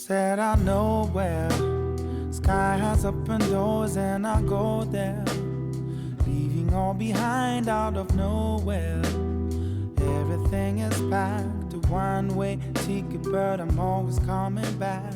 said I know where. Sky has open doors and I go there. Leaving all behind out of nowhere. Everything is packed, a one-way ticket, but I'm always coming back.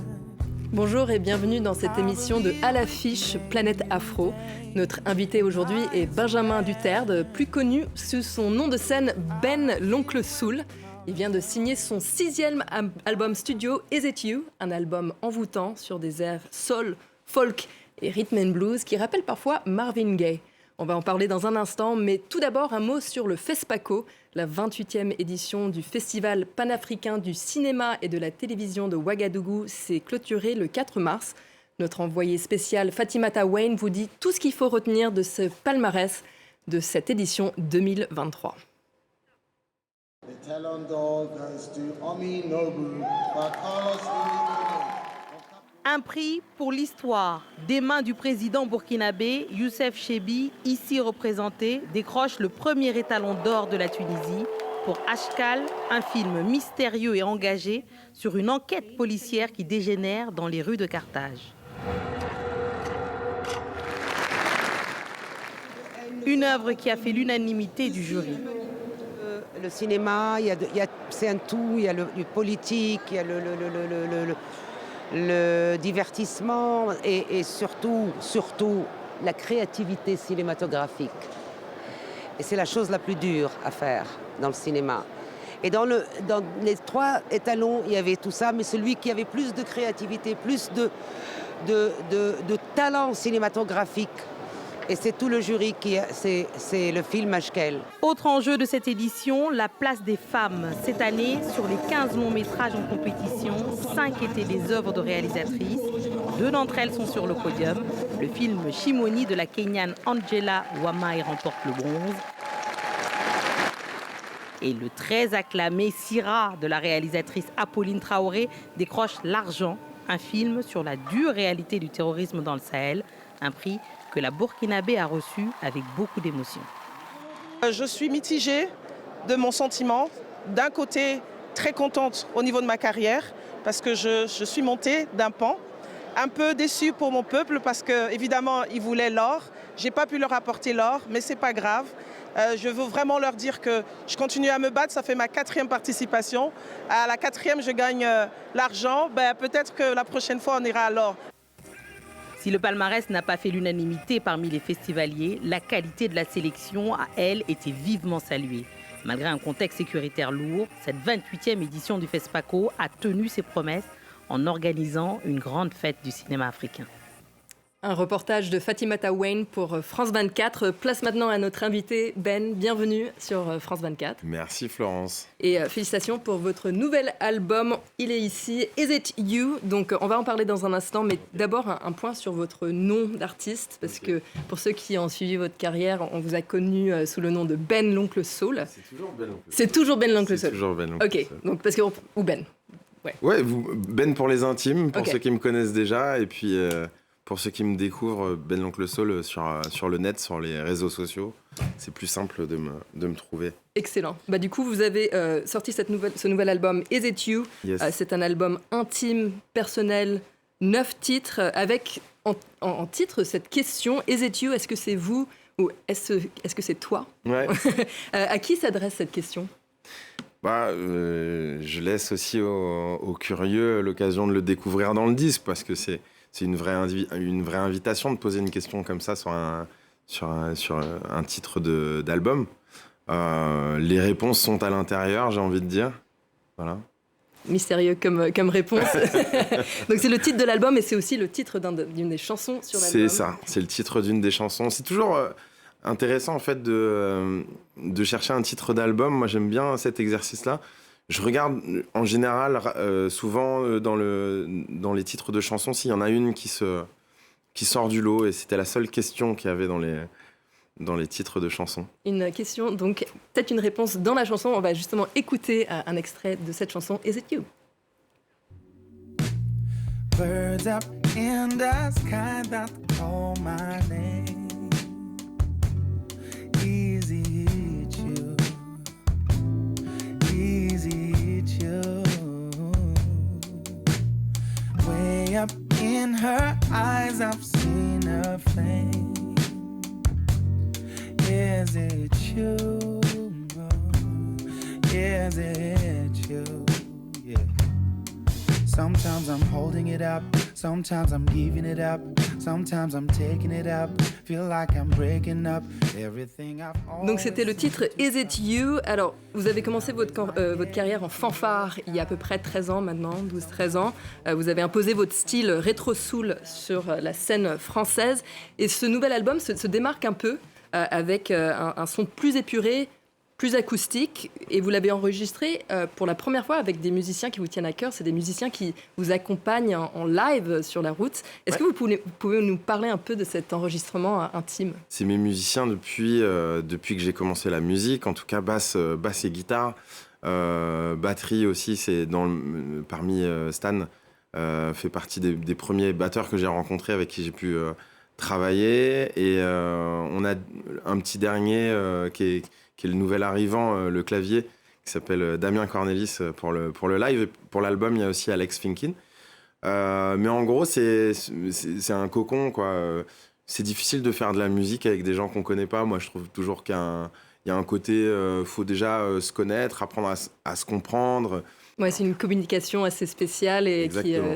Bonjour et bienvenue dans cette émission de À l'affiche Planète Afro. Notre invité aujourd'hui est Benjamin Duterte, plus connu sous son nom de scène Ben l'Oncle Soul. Il vient de signer son 6e album studio Is It You, un album envoûtant sur des airs soul, folk et rhythm and blues qui rappellent parfois Marvin Gaye. On va en parler dans un instant, mais tout d'abord un mot sur le FESPACO, la 28e édition du Festival panafricain du cinéma et de la télévision de Ouagadougou s'est clôturée le 4 mars. Notre envoyée spéciale Fatimata Wayne vous dit tout ce qu'il faut retenir de ce palmarès de cette édition 2023. Un prix pour l'histoire, des mains du président burkinabé Youssef Chebbi, ici représenté, décroche le premier étalon d'or de la Tunisie pour Ashkal, un film mystérieux et engagé sur une enquête policière qui dégénère dans les rues de Carthage. Une œuvre qui a fait l'unanimité du jury. Le cinéma, c'est un tout, il y a le politique, il y a le divertissement et surtout la créativité cinématographique. Et c'est la chose la plus dure à faire dans le cinéma. Et dans les 3 étalons, il y avait tout ça, mais celui qui avait plus de créativité, plus de talent cinématographique, et c'est tout le jury c'est le film Ashkal. Autre enjeu de cette édition, la place des femmes. Cette année, sur les 15 longs métrages en compétition, 5 étaient des œuvres de réalisatrices. 2 d'entre elles sont sur le podium. Le film Shimoni de la Kenyane Angela Wamai remporte le bronze. Et le très acclamé Sira de la réalisatrice Apolline Traoré décroche l'argent. Un film sur la dure réalité du terrorisme dans le Sahel. Un prix que la Burkinabé a reçu avec beaucoup d'émotion. Je suis mitigée de mon sentiment. D'un côté, très contente au niveau de ma carrière parce que je suis montée d'un pan. Un peu déçue pour mon peuple parce qu'évidemment, ils voulaient l'or. Je n'ai pas pu leur apporter l'or, mais ce n'est pas grave. Je veux vraiment leur dire que je continue à me battre. Ça fait ma 4e participation. À la 4e, je gagne l'argent. Peut-être que la prochaine fois, on ira à l'or. Si le palmarès n'a pas fait l'unanimité parmi les festivaliers, la qualité de la sélection a, elle, été vivement saluée. Malgré un contexte sécuritaire lourd, cette 28e édition du FESPACO a tenu ses promesses en organisant une grande fête du cinéma africain. Un reportage de Fatimata Wayne pour France 24. Place maintenant à notre invité Ben. Bienvenue sur France 24. Merci Florence. Et félicitations pour votre nouvel album. Il est ici, Is It You. Donc on va en parler dans un instant, mais d'abord un point sur votre nom d'artiste, parce que pour ceux qui ont suivi votre carrière, on vous a connu sous le nom de Ben l'Oncle Soul. C'est toujours Ben l'Oncle Soul. C'est toujours Ben l'Oncle Soul. C'est toujours Ben l'Oncle Soul. Ok, donc parce que ou Ben. Ouais, Ben pour les intimes, pour Okay. ceux qui me connaissent déjà, et puis pour ceux qui me découvrent, Ben l'Oncle Soul sur le net, sur les réseaux sociaux. C'est plus simple de me trouver. Excellent. Du coup, vous avez sorti ce nouvel album Is It You. Yes. C'est un album intime, personnel, 9 titres, avec en titre cette question Is It You? Est-ce que c'est vous ou est-ce que c'est toi? Ouais. À qui s'adresse cette question? Je laisse aussi aux curieux l'occasion de le découvrir dans le disque, parce que c'est une vraie invitation de poser une question comme ça sur un titre d'album. Les réponses sont à l'intérieur, j'ai envie de dire. Voilà. Mystérieux comme réponse. Donc c'est le titre de l'album et c'est aussi le titre d'une des chansons sur l'album. C'est ça, c'est le titre d'une des chansons. C'est toujours intéressant en fait de chercher un titre d'album. Moi j'aime bien cet exercice-là. Je regarde en général souvent dans les titres de chansons s'il y en a une qui sort du lot, et c'était la seule question qu'il y avait dans les titres de chansons. Une question, donc peut-être une réponse dans la chanson. On va justement écouter un extrait de cette chanson Is It You? Birds up in the sky that call my name. Easy eat you. Easy eat you. is it you? Yeah. Sometimes I'm holding it up, sometimes I'm giving it up, sometimes I'm taking it up, feel like I'm breaking up everything I've always. Donc c'était le titre Is It You? Alors vous avez commencé votre carrière en fanfare il y a à peu près 13 ans maintenant, 12-13 ans. Vous avez imposé votre style rétro-soul sur la scène française. Et ce nouvel album se démarque un peu avec un son plus épuré, plus acoustique, et vous l'avez enregistré pour la première fois avec des musiciens qui vous tiennent à cœur. C'est des musiciens qui vous accompagnent en live sur la route. Est-ce que vous pouvez nous parler un peu de cet enregistrement intime? C'est mes musiciens depuis que j'ai commencé la musique, en tout cas basse et guitare. Batterie aussi, c'est parmi Stan, fait partie des premiers batteurs que j'ai rencontrés avec qui j'ai pu travailler. Et on a un petit dernier qui est le nouvel arrivant, le clavier, qui s'appelle Damien Cornelis pour le live. Et pour l'album, il y a aussi Alex Finkin. Mais en gros, c'est un cocon, quoi. C'est difficile de faire de la musique avec des gens qu'on connaît pas. Moi, je trouve toujours qu'il y a un côté, faut déjà se connaître, apprendre à se comprendre. Ouais, c'est une communication assez spéciale et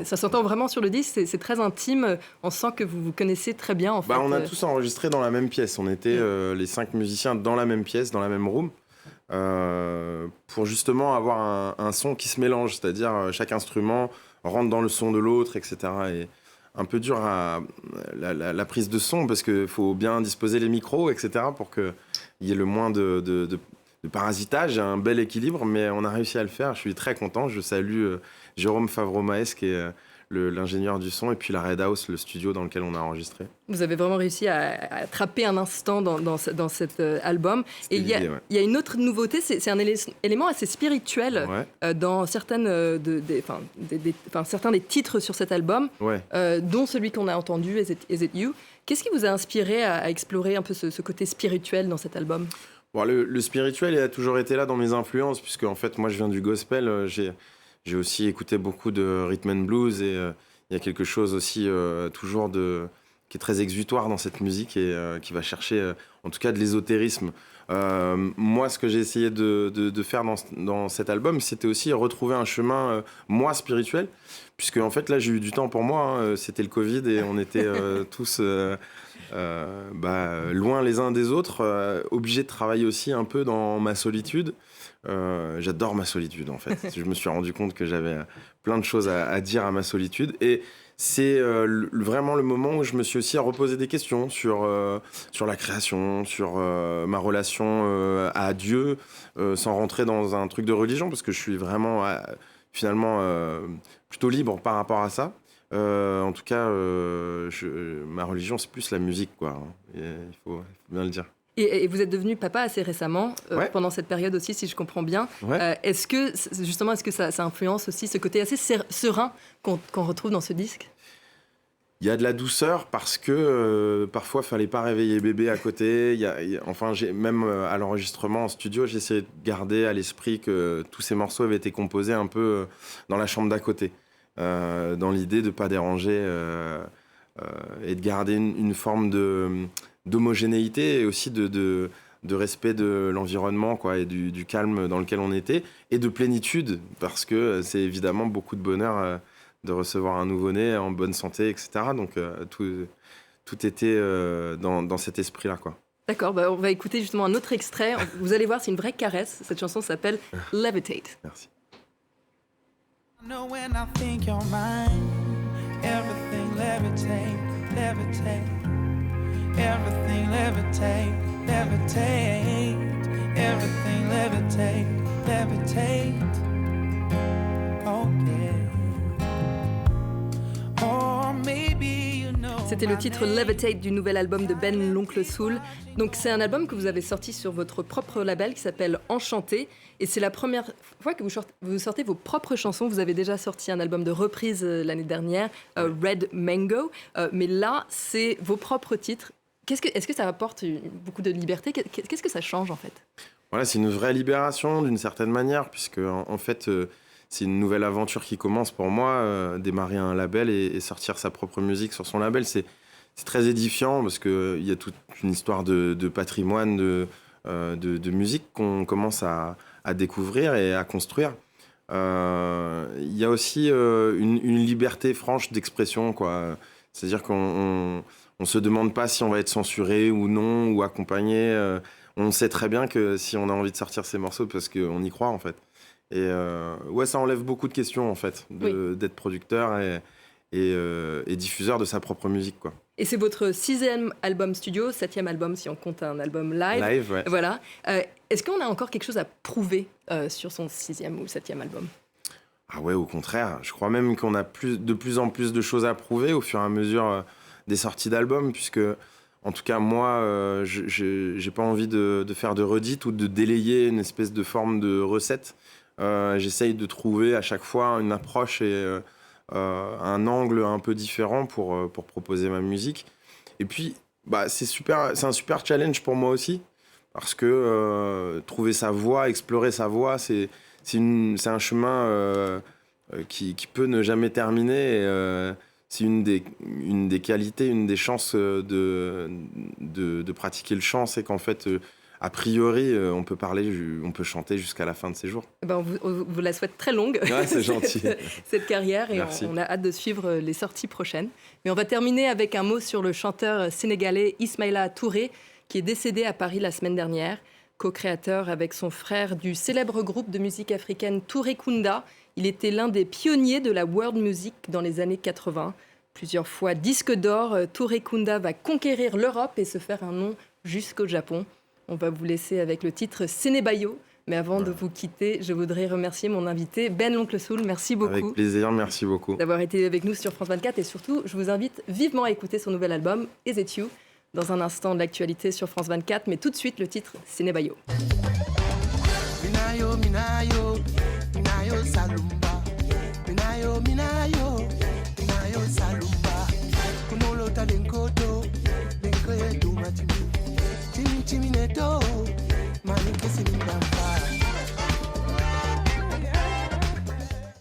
ça s'entend vraiment sur le disque. C'est très intime. On sent que vous vous connaissez très bien, en fait. On a tous enregistré dans la même pièce. On était les 5 musiciens dans la même pièce, dans la même room, pour justement avoir un son qui se mélange. C'est-à-dire chaque instrument rentre dans le son de l'autre, etc. Et un peu dur la prise de son, parce qu'il faut bien disposer les micros, etc. pour qu'il y ait le moins de parasitage, un bel équilibre, mais on a réussi à le faire. Je suis très content. Je salue Jérôme Favreau-Maes, qui est l'ingénieur du son, et puis la Red House, le studio dans lequel on a enregistré. Vous avez vraiment réussi à attraper un instant dans cet album. Et il y a une autre nouveauté, c'est un élément assez spirituel dans certains des titres sur cet album, dont celui qu'on a entendu, Is It You. Qu'est-ce qui vous a inspiré à explorer un peu ce côté spirituel dans cet album? Bon, le spirituel, il a toujours été là dans mes influences, puisque en fait, moi, je viens du gospel. J'ai aussi écouté beaucoup de rhythm and blues, et il y a quelque chose aussi toujours qui est très exutoire dans cette musique et qui va chercher, en tout cas, de l'ésotérisme. Moi, ce que j'ai essayé de faire dans cet album, c'était aussi retrouver un chemin, moi, spirituel, puisque en fait, là, j'ai eu du temps pour moi. C'était le Covid et on était tous loin les uns des autres, obligés de travailler aussi un peu dans ma solitude. J'adore ma solitude, en fait. Je me suis rendu compte que j'avais plein de choses à dire à ma solitude, et c'est vraiment le moment où je me suis aussi reposé des questions sur la création, sur ma relation à Dieu, sans rentrer dans un truc de religion, parce que je suis vraiment finalement plutôt libre par rapport à ça. En tout cas, ma religion, c'est plus la musique, quoi. Il faut bien le dire. Et vous êtes devenu papa assez récemment, pendant cette période aussi, si je comprends bien. Est-ce que ça influence aussi ce côté assez serein qu'on retrouve dans ce disque? Il y a de la douceur parce que parfois, il ne fallait pas réveiller bébé à côté. Même à l'enregistrement en studio, j'ai essayé de garder à l'esprit que tous ces morceaux avaient été composés un peu dans la chambre d'à côté, dans l'idée de ne pas déranger et de garder une forme d'homogénéité, et aussi de respect de l'environnement, quoi, et du calme dans lequel on était, et de plénitude, parce que c'est évidemment beaucoup de bonheur de recevoir un nouveau-né en bonne santé, etc. Donc tout était dans cet esprit-là, quoi. D'accord, on va écouter justement un autre extrait. Vous allez voir, c'est une vraie caresse. Cette chanson s'appelle Levitate. Merci. I know when I think you're mine, everything levitate, levitate. Everything levitate, levitate. Everything levitate, levitate. Oh yeah. Oh, maybe you know. C'était le titre Levitate du nouvel album de Ben l'Oncle Soul. Donc c'est un album que vous avez sorti sur votre propre label qui s'appelle Enchanté. Et c'est la première fois que vous sortez vos propres chansons. Vous avez déjà sorti un album de reprise l'année dernière, Red Mango. Mais là, c'est vos propres titres. Est-ce que ça apporte beaucoup de liberté? Qu'est-ce que ça change, en fait? Voilà, c'est une vraie libération d'une certaine manière, puisque en fait, c'est une nouvelle aventure qui commence pour moi. Démarrer un label et sortir sa propre musique sur son label, c'est très édifiant, parce qu'il y a toute une histoire de patrimoine, de musique qu'on commence à à découvrir et à construire. Il y a aussi une liberté franche d'expression, quoi. C'est-à-dire qu'on on se demande pas si on va être censuré ou non, ou accompagné. On sait très bien que si on a envie de sortir ces morceaux, parce qu'on y croit, en fait. Et ouais, ça enlève beaucoup de questions, en fait, d'être producteur et diffuseur de sa propre musique, quoi. Et c'est votre 6e album studio, 7e album si on compte un album live. Live, ouais. Voilà. Est-ce qu'on a encore quelque chose à prouver sur son 6e ou 7e album ? Ah ouais, au contraire. Je crois même qu'on a de plus en plus de choses à prouver au fur et à mesure des sorties d'albums, puisque, en tout cas, moi, j'ai pas envie de faire de redites ou de délayer une espèce de forme de recette. J'essaye de trouver à chaque fois une approche et un angle un peu différent pour proposer ma musique. Et puis, c'est un super challenge pour moi aussi, parce que trouver sa voix, explorer sa voix, c'est un chemin qui peut ne jamais terminer. Et, c'est une des qualités, une des chances de pratiquer le chant, c'est qu'en fait, a priori, on peut chanter jusqu'à la fin de ses jours. On vous la souhaite très longue, ouais, c'est gentil. cette carrière, et on a hâte de suivre les sorties prochaines. Mais on va terminer avec un mot sur le chanteur sénégalais Ismaïla Touré, qui est décédé à Paris la semaine dernière, co-créateur avec son frère du célèbre groupe de musique africaine Touré Kunda. Il était l'un des pionniers de la world music dans les années 80. Plusieurs fois disque d'or, Touré Kunda va conquérir l'Europe et se faire un nom jusqu'au Japon. On va vous laisser avec le titre Sénébayo. Mais avant de vous quitter, je voudrais remercier mon invité Ben l'Oncle Soul. Merci beaucoup. Avec plaisir, merci beaucoup. D'avoir été avec nous sur France 24. Et surtout, je vous invite vivement à écouter son nouvel album, Is It You ? Dans un instant de l'actualité sur France 24. Mais tout de suite, le titre Sénébayo. Minayo, minayo, minayo salumba. Minayo, minayo, minayo salumba.